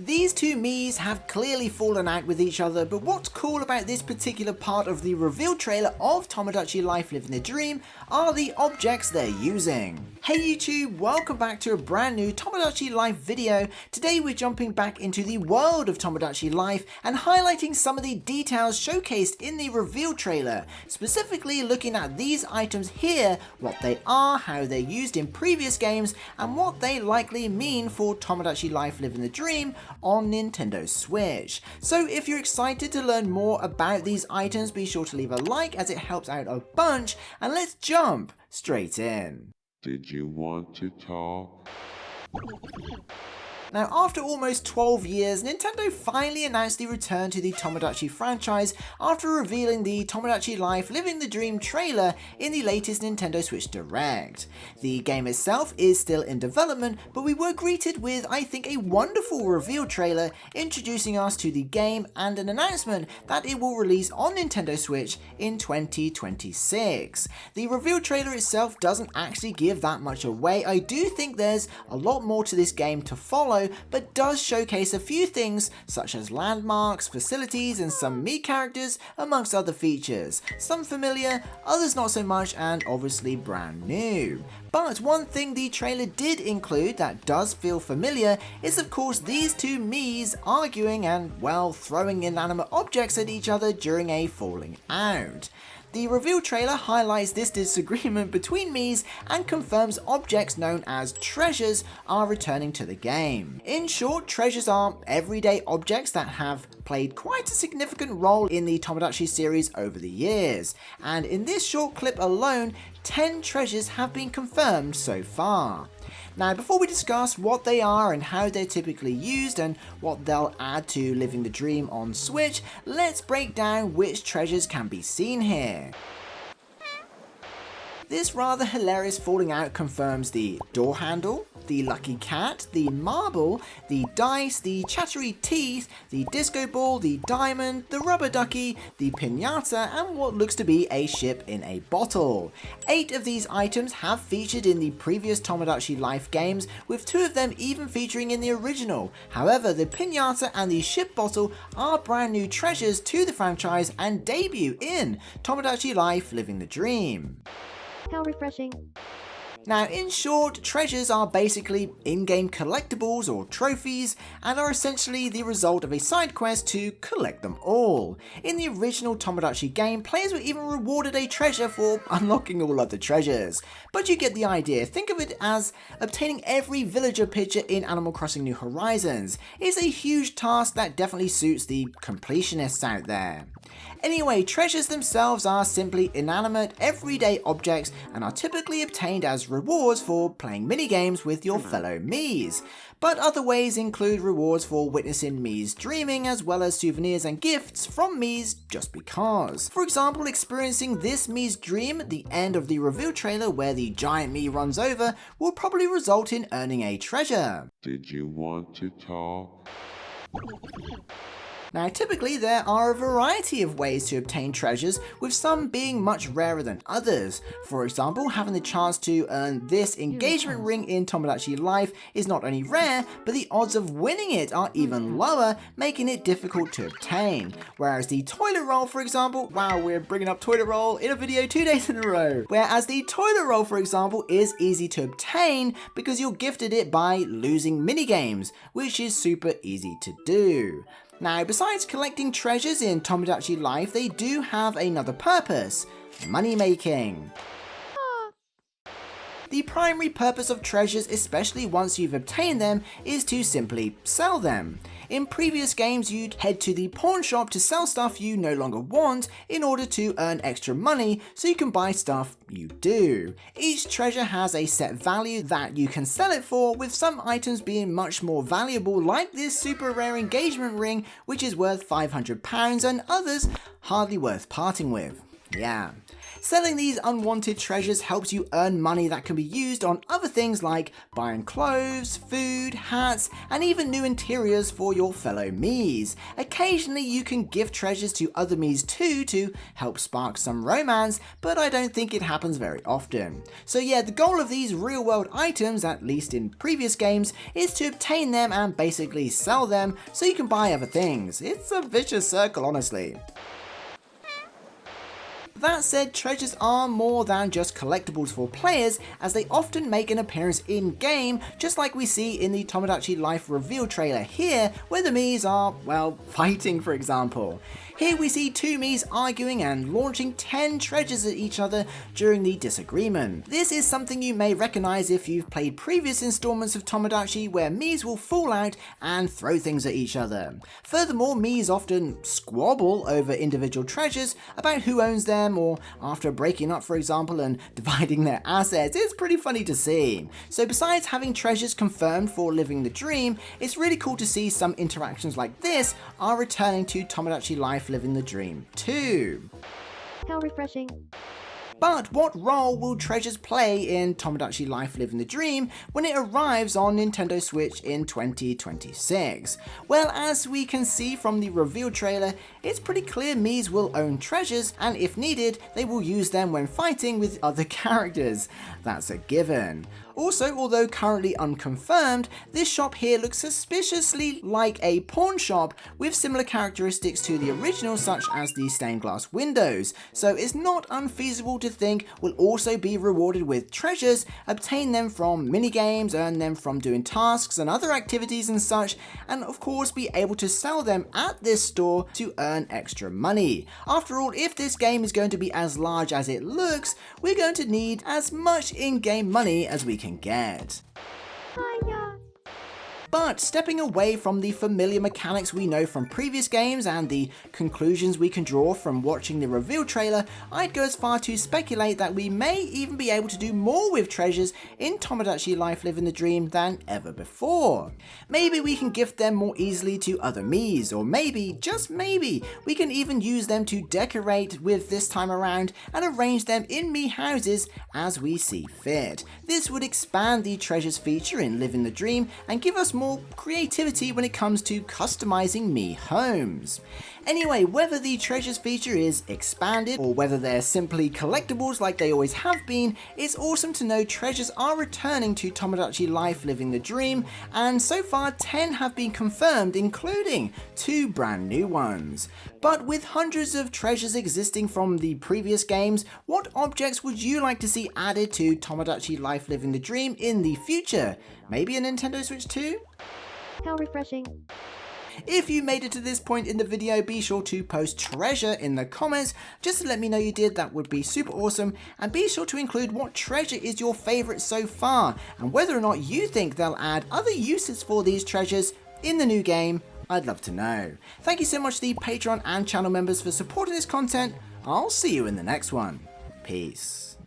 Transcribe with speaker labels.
Speaker 1: These two Miis have clearly fallen out with each other, but what's cool about this particular part of the reveal trailer of Tomodachi Life Living the Dream are the objects they're using. Hey YouTube, welcome back to a brand new Tomodachi Life video. Today we're jumping back into the world of Tomodachi Life and highlighting some of the details showcased in the reveal trailer, specifically looking at these items here, what they are, how they're used in previous games, and what they likely mean for Tomodachi Life Living the Dream on Nintendo Switch. So if you're excited to learn more about these items, be sure to leave a like as it helps out a bunch, and let's jump straight in.
Speaker 2: Did you want to talk?
Speaker 1: Now, after almost 12 years, Nintendo finally announced the return to the Tomodachi franchise after revealing the Tomodachi Life Living the Dream trailer in the latest Nintendo Switch Direct. The game itself is still in development, but we were greeted with, I think, a wonderful reveal trailer introducing us to the game and an announcement that it will release on Nintendo Switch in 2026. The reveal trailer itself doesn't actually give that much away. I do think there's a lot more to this game to follow, but does showcase a few things such as landmarks, facilities, and some Mii characters, amongst other features. Some familiar, others not so much, and obviously brand new. But one thing the trailer did include that does feel familiar is of course these two Miis arguing and, well, throwing inanimate objects at each other during a falling out. The reveal trailer highlights this disagreement between Miis and confirms objects known as treasures are returning to the game. In short, treasures are everyday objects that have played quite a significant role in the Tomodachi series over the years, and in this short clip alone, 10 treasures have been confirmed so far. Now, before we discuss what they are and how they're typically used and what they'll add to Living the Dream on Switch, let's break down which treasures can be seen here. This rather hilarious falling out confirms the door handle, the lucky cat, the marble, the dice, the chattery teeth, the disco ball, the diamond, the rubber ducky, the piñata, and what looks to be a ship in a bottle. 8 of these items have featured in the previous Tomodachi Life games, with 2 of them even featuring in the original. However, the piñata and the ship bottle are brand new treasures to the franchise and debut in Tomodachi Life Living the Dream.
Speaker 3: How refreshing.
Speaker 1: Now, in short, treasures are basically in-game collectibles or trophies and are essentially the result of a side quest to collect them all. In the original Tomodachi game, players were even rewarded a treasure for unlocking all of the treasures. But you get the idea. Think of it as obtaining every villager picture in Animal Crossing New Horizons. It's a huge task that definitely suits the completionists out there. Anyway, treasures themselves are simply inanimate, everyday objects and are typically obtained as rewards for playing minigames with your fellow Miis. But other ways include rewards for witnessing Mii's dreaming, as well as souvenirs and gifts from Mii's just because. For example, experiencing this Mii's dream at the end of the reveal trailer where the giant Mii runs over will probably result in earning a treasure.
Speaker 2: Did you want to talk?
Speaker 1: Now, typically there are a variety of ways to obtain treasures, with some being much rarer than others. For example, having the chance to earn this engagement ring in Tomodachi Life is not only rare, but the odds of winning it are even lower, making it difficult to obtain. Whereas the toilet roll, for example, wow, we're bringing up toilet roll in a video 2 days in a row. Whereas the toilet roll, for example, is easy to obtain because you're gifted it by losing minigames, which is super easy to do. Now, besides collecting treasures in Tomodachi Life, they do have another purpose: money making. The primary purpose of treasures, especially once you've obtained them, is to simply sell them. In previous games, you'd head to the pawn shop to sell stuff you no longer want in order to earn extra money so you can buy stuff you do. Each treasure has a set value that you can sell it for, with some items being much more valuable, like this super rare engagement ring, which is worth £500, and others hardly worth parting with. Yeah. Selling these unwanted treasures helps you earn money that can be used on other things like buying clothes, food, hats, and even new interiors for your fellow Miis. Occasionally you can gift treasures to other Miis too to help spark some romance, but I don't think it happens very often. So yeah, the goal of these real world items, at least in previous games, is to obtain them and basically sell them so you can buy other things. It's a vicious circle, honestly. That said, treasures are more than just collectibles for players, as they often make an appearance in-game, just like we see in the Tomodachi Life reveal trailer here, where the Miis are, well, fighting for example. Here we see two Miis arguing and launching 10 treasures at each other during the disagreement. This is something you may recognize if you've played previous installments of Tomodachi, where Miis will fall out and throw things at each other. Furthermore, Miis often squabble over individual treasures about who owns them, or after breaking up for example and dividing their assets. It's pretty funny to see. So besides having treasures confirmed for living the dream, it's really cool to see some interactions like this are returning to Tomodachi Life living the dream too.
Speaker 3: How refreshing.
Speaker 1: But what role will treasures play in Tomodachi Life Living the Dream when it arrives on Nintendo Switch in 2026? Well, as we can see from the reveal trailer, it's pretty clear Miis will own treasures, and if needed, they will use them when fighting with other characters. That's a given. Also, although currently unconfirmed, this shop here looks suspiciously like a pawn shop with similar characteristics to the original, such as the stained glass windows, so it's not unfeasible to think we'll also be rewarded with treasures, obtain them from minigames, earn them from doing tasks and other activities and such, and of course be able to sell them at this store to earn extra money. After all, if this game is going to be as large as it looks, we're going to need as much in-game money as we can get. But stepping away from the familiar mechanics we know from previous games and the conclusions we can draw from watching the reveal trailer, I'd go as far to speculate that we may even be able to do more with treasures in Tomodachi Life Living the Dream than ever before. Maybe we can gift them more easily to other Miis, or maybe, just maybe, we can even use them to decorate with this time around and arrange them in Mii houses as we see fit. This would expand the treasures feature in Living the Dream and give us more creativity when it comes to customizing Mii homes. Anyway, whether the treasures feature is expanded or whether they're simply collectibles like they always have been, it's awesome to know treasures are returning to Tomodachi Life Living the Dream, and so far 10 have been confirmed, including 2 brand new ones. But with hundreds of treasures existing from the previous games, what objects would you like to see added to Tomodachi Life Living the Dream in the future? Maybe a Nintendo Switch 2?
Speaker 3: How refreshing.
Speaker 1: If you made it to this point in the video, be sure to post treasure in the comments just to let me know you did. That would be super awesome. And be sure to include what treasure is your favorite so far and whether or not you think they'll add other uses for these treasures in the new game. I'd love to know. Thank you so much to the Patreon and channel members for supporting this content. I'll see you in the next one. Peace.